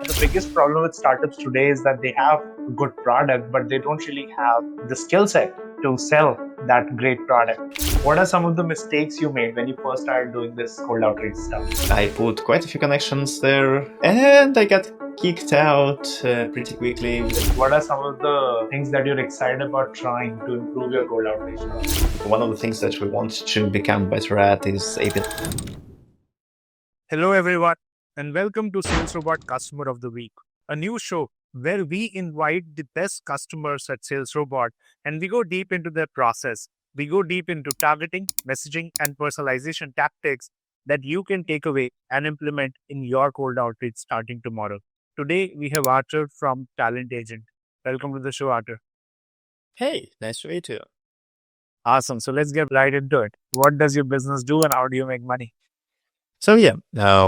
The biggest problem with startups today is that they have a good product, but they don't really have the skill set to sell that great product. What are some of the mistakes you made when you first started doing this cold outreach stuff? I put quite a few connections there, and I got kicked out pretty quickly. What are some of the things that you're excited about trying to improve your cold outreach process? One of the things that we want to become better at is AP. Hello, everyone, and welcome to SalesRobot Customer of the Week, a new show where we invite the best customers at SalesRobot and we go deep into their process. We go deep into targeting, messaging, and personalization tactics that you can take away and implement in your cold outreach starting tomorrow. Today, we have Artur from Talent Agent. Welcome to the show, Artur. Hey, nice to meet you. Awesome. So let's get right into it. What does your business do and how do you make money? So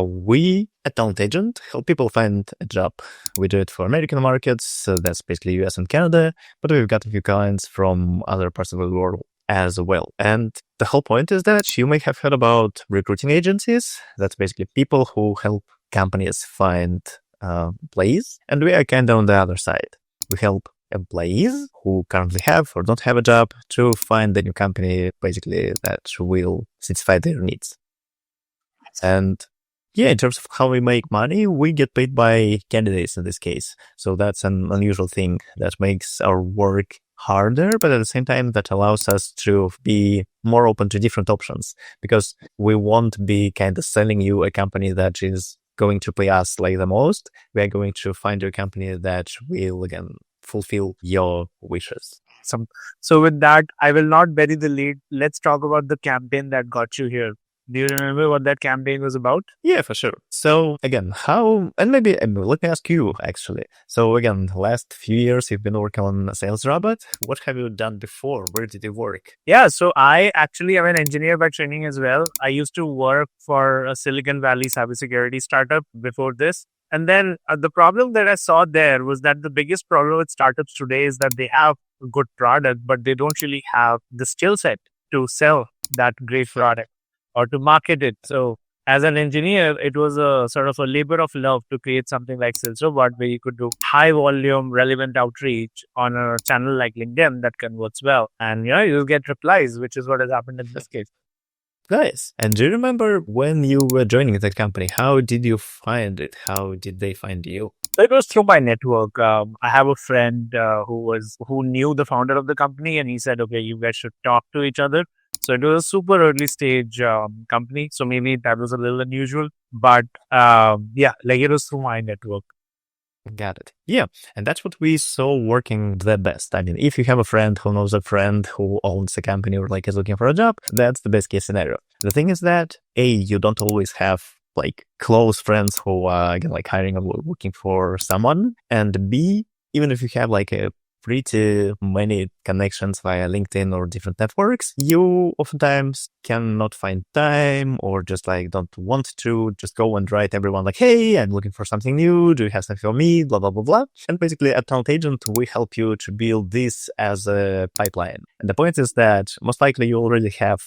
we at Talent Agent help people find a job. We do it for American markets, so that's basically US and Canada, but we've got a few clients from other parts of the world as well. And the whole point is that you may have heard about recruiting agencies. That's basically people who help companies find employees, and we are kind of on the other side. We help employees who currently have or don't have a job to find a new company, basically, that will satisfy their needs. And in terms of how we make money, we get paid by candidates in this case. So that's an unusual thing that makes our work harder, but at the same time, that allows us to be more open to different options, because we won't be kind of selling you a company that is going to pay us like the most. We are going to find you a company that will, again, fulfill your wishes. So with that, I will not bury the lead. Let's talk about the campaign that got you here. Do you remember what that campaign was about? Yeah, for sure. So again, let me ask you actually. So again, the last few years you've been working on SalesRobot. What have you done before? Where did you work? Yeah, so I actually am an engineer by training as well. I used to work for a Silicon Valley cybersecurity startup before this. And then the problem that I saw there was that the biggest problem with startups today is that they have a good product, but they don't really have the skill set to sell that great product or to market it. So as an engineer, it was a sort of a labor of love to create something like SalesRobot, where you could do high volume, relevant outreach on a channel like LinkedIn that converts well. And you'll get replies, which is what has happened in this case. Nice. And do you remember when you were joining that company? How did you find it? How did they find you? It was through my network. I have a friend who knew the founder of the company, and he said, "Okay, you guys should talk to each other." So it was a super early stage company. So maybe that was a little unusual, but it was through my network. Got it. Yeah. And that's what we saw working the best. I mean, if you have a friend who knows a friend who owns a company or is looking for a job, that's the best case scenario. The thing is that you don't always have close friends who are hiring or looking for someone. And B, even if you have a pretty many connections via LinkedIn or different networks, you oftentimes cannot find time or just don't want to just go and write everyone hey, I'm looking for something new. Do you have something for me? Blah, blah, blah, blah. And basically at Talent Agent, we help you to build this as a pipeline. And the point is that most likely you already have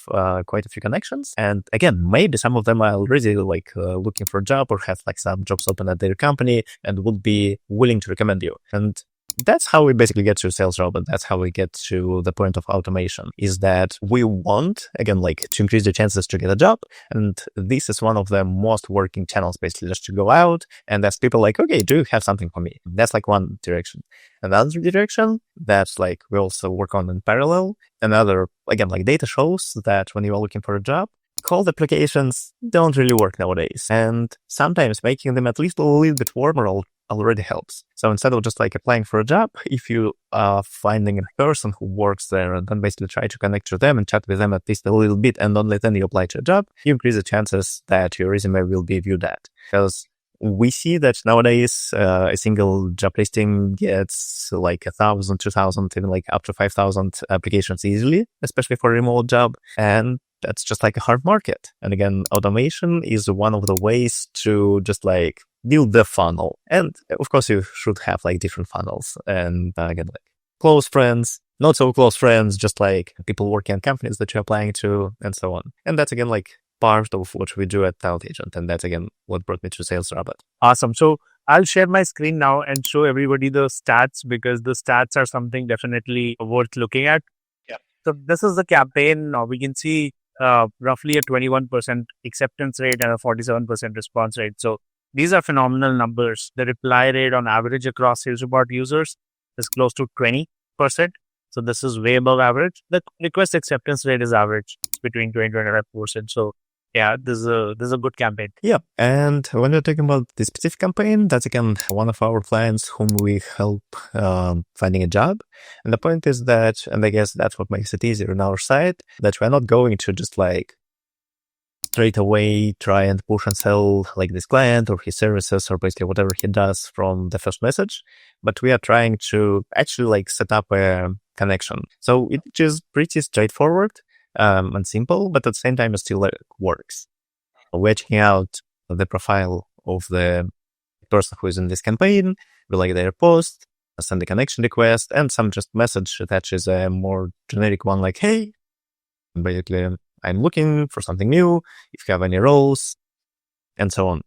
quite a few connections. And again, maybe some of them are already looking for a job or have some jobs open at their company and would be willing to recommend you. And that's how we basically get to SalesRobot. That's how we get to the point of automation, is that we want, again, to increase the chances to get a job. And this is one of the most working channels, basically, just to go out and ask people okay, do you have something for me? That's one direction. Another direction, that's we also work on in parallel. Another, again, data shows that when you are looking for a job, cold applications don't really work nowadays. And sometimes making them at least a little bit warmer already helps. So instead of just applying for a job, if you are finding a person who works there and then basically try to connect to them and chat with them at least a little bit, and only then you apply to a job, you increase the chances that your resume will be viewed at. Because we see that nowadays a single job listing gets 1,000, 2,000, even up to 5,000 applications easily, especially for a remote job. And that's just a hard market. And again, automation is one of the ways to just build the funnel. And of course, you should have different funnels. And again, close friends, not so close friends, just people working on companies that you're applying to, and so on. And that's again part of what we do at Talent Agent. And that's again what brought me to SalesRobot. Awesome. So I'll share my screen now and show everybody the stats, because the stats are something definitely worth looking at. Yeah. So this is the campaign. Now we can see roughly a 21% acceptance rate and a 47% response rate. So these are phenomenal numbers. The reply rate on average across SalesRobot users is close to 20%. So this is way above average. The request acceptance rate is average. It's between 20 and 25%. So yeah, this is a good campaign. Yeah. And when we're talking about this specific campaign, that's again one of our clients whom we help finding a job. And the point is that, and I guess that's what makes it easier on our side, that we're not going to just like straight away try and push and sell like this client or his services or basically whatever he does from the first message, but we are trying to actually like set up a connection. So it is pretty straightforward and simple, but at the same time it still works. We're checking out the profile of the person who is in this campaign, we like their post, send a connection request, and some just message attaches a more generic one like, hey, basically, I'm looking for something new, if you have any roles, and so on.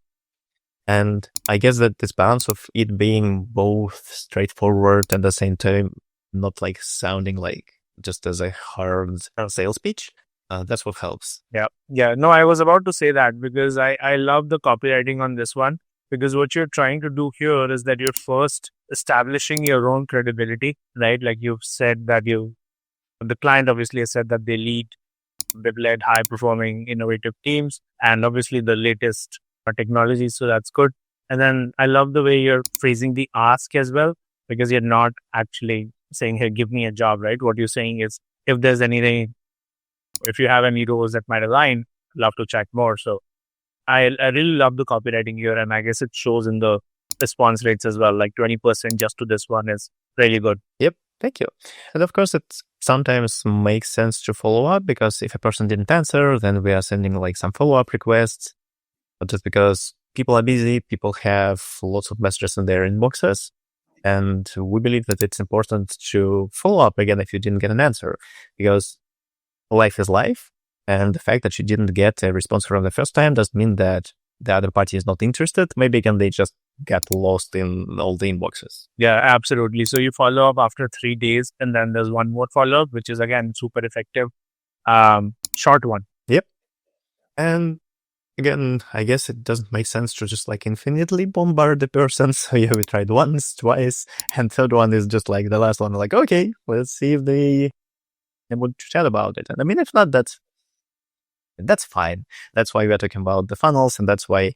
And I guess that this balance of it being both straightforward and at the same time not like sounding like just as a hard sales pitch, that's what helps. Yeah. No, I was about to say that because I love the copywriting on this one, because what you're trying to do here is that you're first establishing your own credibility, right? Like you've said that the client obviously has said that they've led high performing innovative teams and obviously the latest technology. So that's good. And then I love the way you're phrasing the ask as well, because you're not actually saying, hey, give me a job, right? What you're saying is, if there's anything, if you have any roles that might align, love to check more. So I really love the copywriting here, and I guess it shows in the response rates as well. Like 20% just to this one is really good. Yep. Thank you. And of course, it sometimes makes sense to follow up, because if a person didn't answer, then we are sending like some follow-up requests. But just because people are busy, people have lots of messages in their inboxes. And we believe that it's important to follow up again if you didn't get an answer, because life is life. And the fact that you didn't get a response from the first time doesn't mean that the other party is not interested. Maybe again, they just get lost in all the inboxes. Yeah, absolutely. So you follow up after 3 days, and then there's one more follow up, which is again super effective. Short one. Yep. And again, I guess it doesn't make sense to just like infinitely bombard the person. So yeah, we tried once, twice, and third one is just like the last one. Like, okay, let's see if they want to chat about it. And I mean, if not, that's fine. That's why we're talking about the funnels, and that's why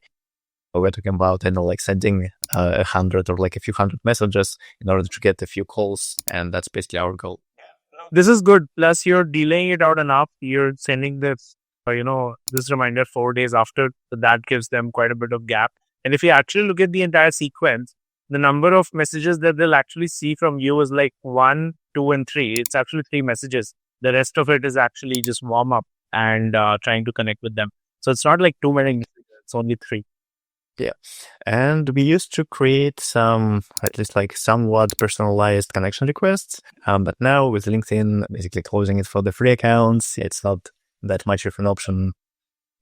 we're talking about, like sending 100 or like a few hundred messages in order to get a few calls, and that's basically our goal. This is good. Plus, you're delaying it out enough. You're sending this, this reminder 4 days after. So that gives them quite a bit of gap. And if you actually look at the entire sequence, the number of messages that they'll actually see from you is like 1, 2, and 3. It's actually 3 messages. The rest of it is actually just warm up and trying to connect with them. So it's not like too many messages. It's only 3. Yeah. And we used to create some, at least like somewhat personalized connection requests. But now with LinkedIn basically closing it for the free accounts, it's not that much of an option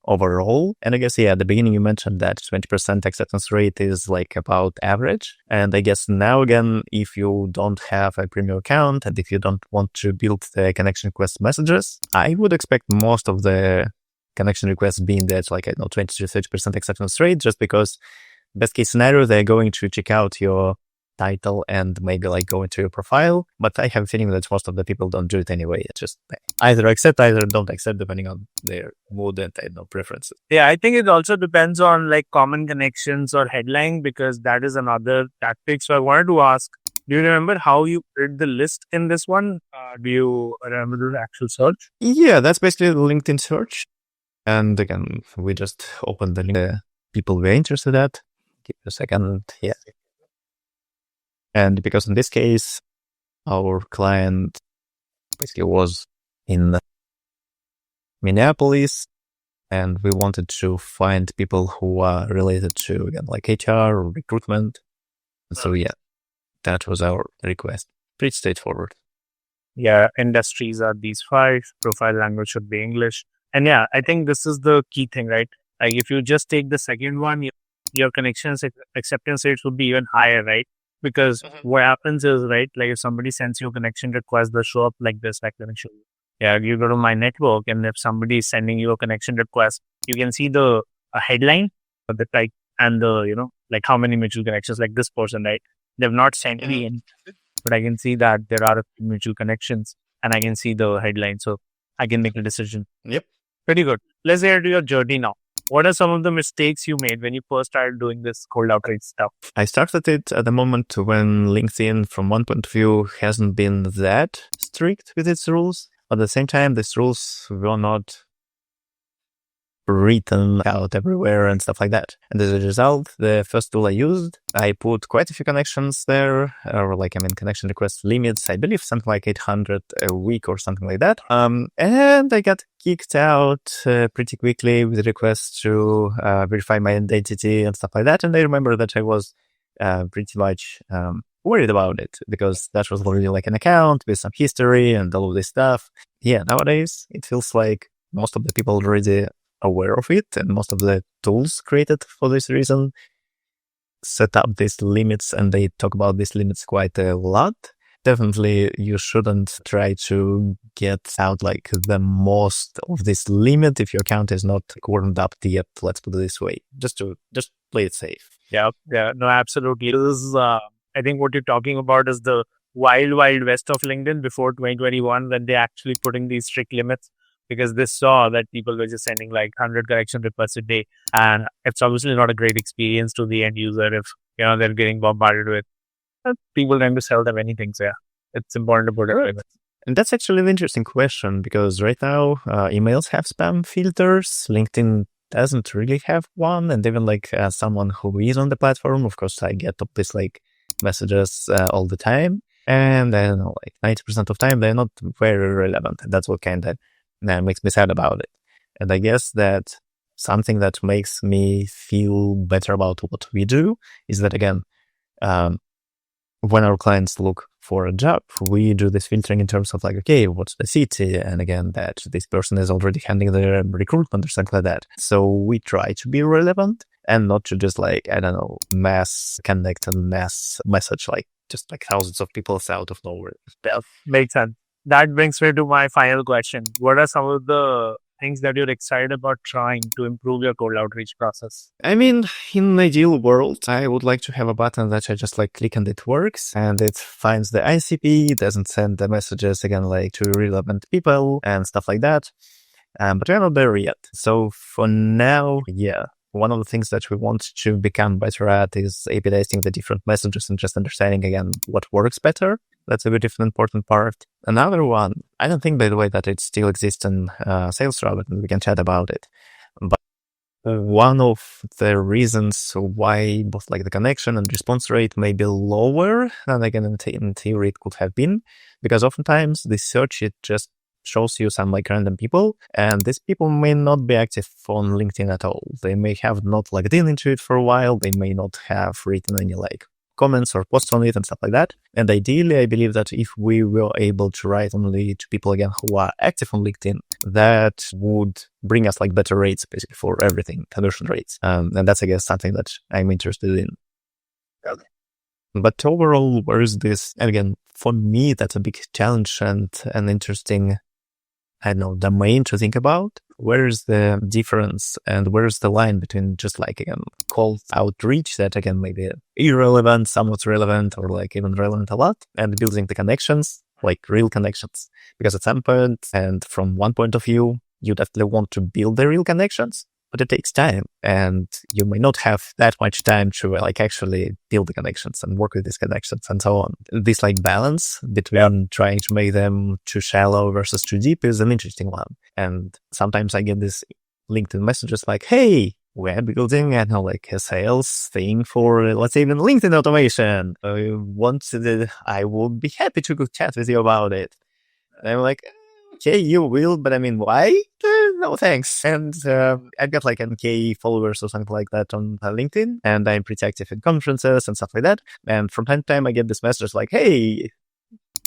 overall. And I guess, at the beginning you mentioned that 20% acceptance rate is like about average. And I guess now again, if you don't have a premium account and if you don't want to build the connection request messages, I would expect most of the connection requests being that like, 20 to 30% acceptance rate, just because best case scenario, they're going to check out your title and maybe like go into your profile. But I have a feeling that most of the people don't do it anyway. It's just either accept, either don't accept, depending on their mood and preferences. Yeah, I think it also depends on like common connections or headline, because that is another tactic. So I wanted to ask, do you remember how you did the list in this one? Do you remember the actual search? Yeah, that's basically the LinkedIn search. And again, we just opened the link to people we're interested at. Give me a second. Yeah. And because in this case, our client basically was in Minneapolis, and we wanted to find people who are related to, again, like HR or recruitment. And so, that was our request. Pretty straightforward. Yeah, industries are these 5. Profile language should be English. And I think this is the key thing, right? Like if you just take the second one, your acceptance rates would be even higher, right? Because what happens is, right, like if somebody sends you a connection request, they'll show up like this, like let me show you. Yeah, you go to my network, and if somebody is sending you a connection request, you can see the headline, the type, and the like how many mutual connections, like this person, right? They've not sent me any, but I can see that there are mutual connections, and I can see the headline, so I can make a decision. Yep. Pretty good. Let's hear to your journey now. What are some of the mistakes you made when you first started doing this cold outreach stuff? I started it at the moment when LinkedIn, from one point of view, hasn't been that strict with its rules. At the same time, these rules were not written out everywhere and stuff like that. And as a result, the first tool I used, I put quite a few connections there, or connection request limits, I believe something like 800 a week or something like that. And I got kicked out pretty quickly with requests to verify my identity and stuff like that. And I remember that I was pretty much worried about it, because that was already like an account with some history and all of this stuff. Yeah, nowadays it feels like most of the people already aware of it, and most of the tools created for this reason set up these limits, and they talk about these limits quite a lot. Definitely you shouldn't try to get out like the most of this limit if your account is not warmed up yet, let's put it this way, just play it safe. Yeah, no, absolutely. This is, I think what you're talking about is the wild west of LinkedIn before 2021, when they actually putting these strict limits, because they saw that people were just sending like 100 connection requests a day. And it's obviously not a great experience to the end user if, they're getting bombarded with people trying to sell them anything. So yeah, it's important to put it limits. And that's actually an interesting question, because right now emails have spam filters. LinkedIn doesn't really have one. And even as someone who is on the platform, of course, I get up these messages all the time. And I don't know, 90% of time, they're not very relevant. And that's what kind of makes me sad about it. And I guess that something that makes me feel better about what we do is that, again, when our clients look for a job, we do this filtering in terms of okay, what's the city? And again, that this person is already handling their recruitment or something like that. So we try to be relevant and not to just I don't know, mass connect and mass message, just thousands of people out of nowhere. That makes sense. That brings me to my final question. What are some of the things that you're excited about trying to improve your cold outreach process? I mean, in an ideal world, I would like to have a button that I just click and it works, and it finds the ICP, doesn't send the messages again to relevant people and stuff like that. But we're not there yet. So for now, yeah, one of the things that we want to become better at is A/B testing the different messages and just understanding again what works better. That's a very important part. Another one, I don't think, by the way, that it still exists in SalesRobot, and we can chat about it. But one of the reasons why both the connection and response rate may be lower than again in theory it could have been, because oftentimes the search, it just shows you some random people, and these people may not be active on LinkedIn at all. They may have not logged into it for a while. They may not have written any comments or posts on it and stuff like that. And ideally, I believe that if we were able to write only to people again who are active on LinkedIn, that would bring us better rates basically for everything, conversion rates. And that's, I guess, something that I'm interested in. Okay. But overall, where is this? And again, for me, that's a big challenge and an interesting, I don't know, domain to think about. Where is the difference and where is the line between just again, cold outreach that again may be irrelevant, somewhat relevant, or even relevant a lot, and building the connections, real connections? Because at some point, and from one point of view, you definitely want to build the real connections, but it takes time, and you may not have that much time to actually build the connections and work with these connections and so on. This balance between trying to make them too shallow versus too deep is an interesting one. And sometimes I get these LinkedIn messages hey, we're building a sales thing for, let's say, even LinkedIn automation. I would be happy to go chat with you about it. And I'm okay, you will, but I mean, why? No, thanks. And I've got K followers or something like that on LinkedIn, and I'm pretty active in conferences and stuff like that. And from time to time, I get this message hey,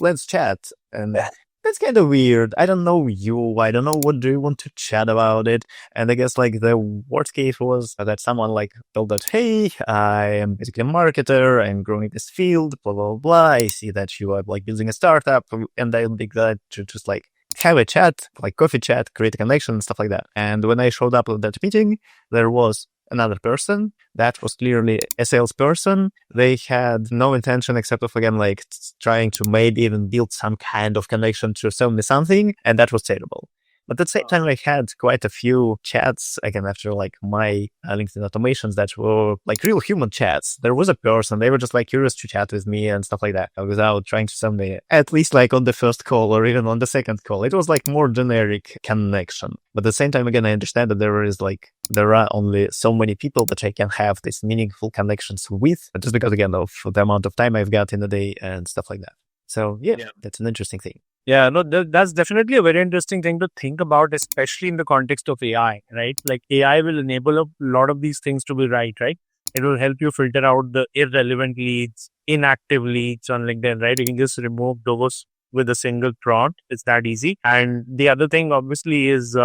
let's chat. And That's kind of weird. I don't know you. I don't know what do you want to chat about it. And I guess like the worst case was that someone like told that, hey, I am basically a marketer. I'm growing this field, blah, blah, blah. I see that you are like building a startup, and I'll be glad to just like have a chat, like coffee chat, create a connection, stuff like that. And when I showed up at that meeting, there was another person that was clearly a salesperson. They had no intention except of, again, like trying to maybe even build some kind of connection to sell me something. And that was terrible. But at the same time, I had quite a few chats, again, after like my LinkedIn automations that were like real human chats. There was a person, they were just like curious to chat with me and stuff like that without trying to sell me, at least like on the first call or even on the second call. It was like more generic connection. But at the same time, again, I understand that there are only so many people that I can have these meaningful connections with, just because, again, of the amount of time I've got in a day and stuff like that. So yeah. That's an interesting thing. Yeah, no, that's definitely a very interesting thing to think about, especially in the context of AI, right? Like AI will enable a lot of these things to be right? It will help you filter out the irrelevant leads, inactive leads on LinkedIn, right? You can just remove those with a single prompt. It's that easy. And the other thing, obviously, is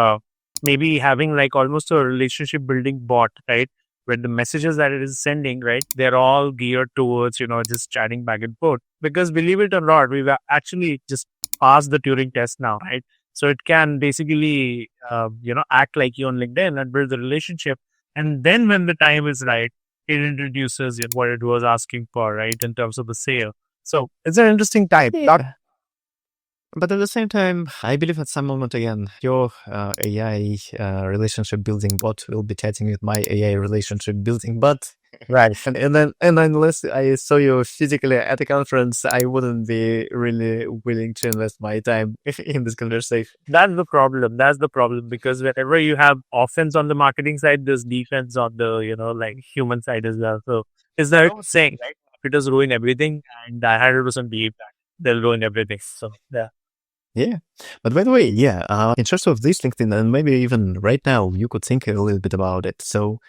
maybe having like almost a relationship building bot, right? Where the messages that it is sending, right, they're all geared towards, just chatting back and forth. Because believe it or not, we've actually just passed the Turing test now, right? So it can basically, act like you on LinkedIn and build the relationship. And then when the time is right, it introduces what it was asking for, right, in terms of the sale. So it's an interesting time. Yeah. But at the same time, I believe at some moment, again, your AI relationship building bot will be chatting with my AI relationship building bot. Right. And unless I saw you physically at a conference, I wouldn't be really willing to invest my time in this conversation. That's the problem. That's the problem, because whenever you have offense on the marketing side, there's defense on the, like human side as well. So is that saying, right? It does ruin everything. And I 100% believe that they'll ruin everything. So yeah. Yeah. But by the way, in terms of this LinkedIn, and maybe even right now, you could think a little bit about it. So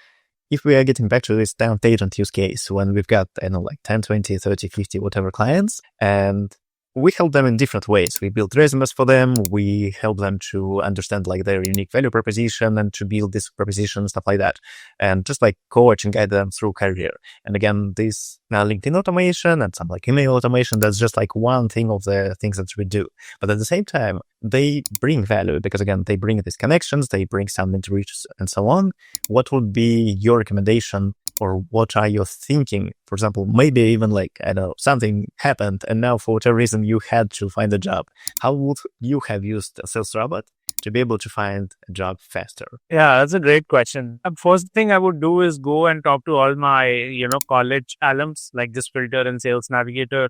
if we are getting back to this talent agent use case, when we've got, I don't know, like 10, 20, 30, 50, whatever clients, and we help them in different ways. We build resumes for them. We help them to understand like their unique value proposition and to build this proposition, stuff like that. And just like coach and guide them through career. And again, this LinkedIn automation and some like email automation, that's just like one thing of the things that we do. But at the same time, they bring value because, again, they bring these connections, they bring some interviews and so on. What would be your recommendation, or what are you thinking? For example, maybe even like, I don't know, something happened and now for whatever reason you had to find a job. How would you have used a SalesRobot to be able to find a job faster? Yeah, that's a great question. First thing I would do is go and talk to all my, college alums, like just filter and sales navigator,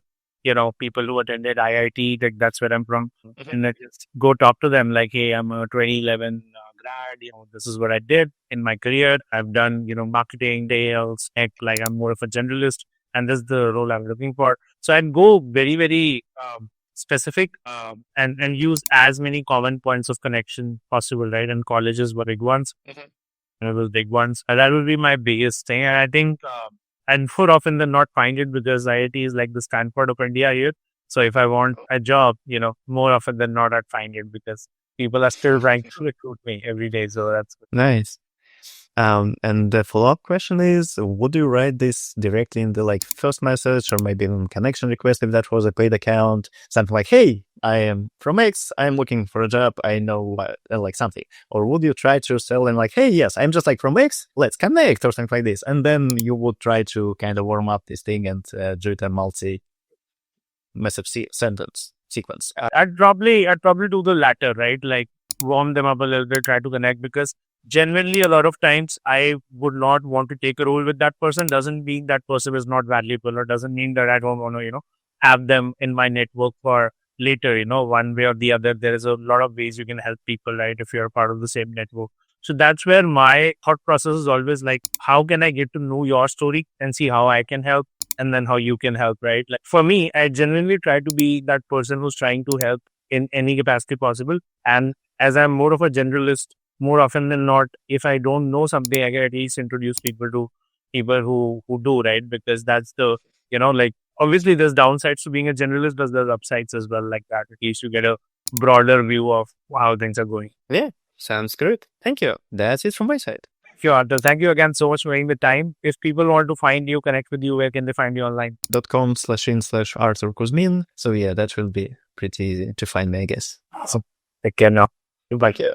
people who attended IIT, like that's where I'm from. And I just go talk to them like, hey, I'm a 2011 grad, this is what I did in my career. I've done, marketing, sales, tech, like I'm more of a generalist, and this is the role I'm looking for. So I'd go very, very specific and use as many common points of connection possible, right? And colleges were big ones. It was big ones. And that would be my biggest thing. And I think, and more often than not, find it because IIT is like the Stanford of India here. So if I want a job, more often than not, I'd find it because people are still trying to recruit me every day. So that's good. Nice. And the follow-up question is, would you write this directly in the like first message or maybe in connection request if that was a paid account? Something like, hey, I am from X, I'm looking for a job, I know like something. Or would you try to sell and like, hey, yes, I'm just like from X, let's connect or something like this. And then you would try to kind of warm up this thing and do it a multi-message sentence sequence. I'd probably do the latter, right? Like warm them up a little bit, try to connect, because genuinely a lot of times I would not want to take a role with that person. Doesn't mean that person is not valuable, or doesn't mean that I don't want to, have them in my network for later, one way or the other. There is a lot of ways you can help people, right? If you're part of the same network. So that's where my thought process is always like, how can I get to know your story and see how I can help, and then how you can help, right? Like for me, I genuinely try to be that person who's trying to help in any capacity possible. And as I'm more of a generalist, more often than not, if I don't know something, I can at least introduce people to people who do, right? Because that's the, like, obviously there's downsides to being a generalist, but there's upsides as well, like that. At least you get a broader view of how things are going. Yeah, sounds good. Thank you. That's it from my side. Sure, Artur. Thank you again so much for making the time. If people want to find you, connect with you, where can they find you online? .com/in/Artur Kuzmin. So yeah, that will be pretty easy to find me, I guess. Awesome. Take care now. Goodbye. Yeah.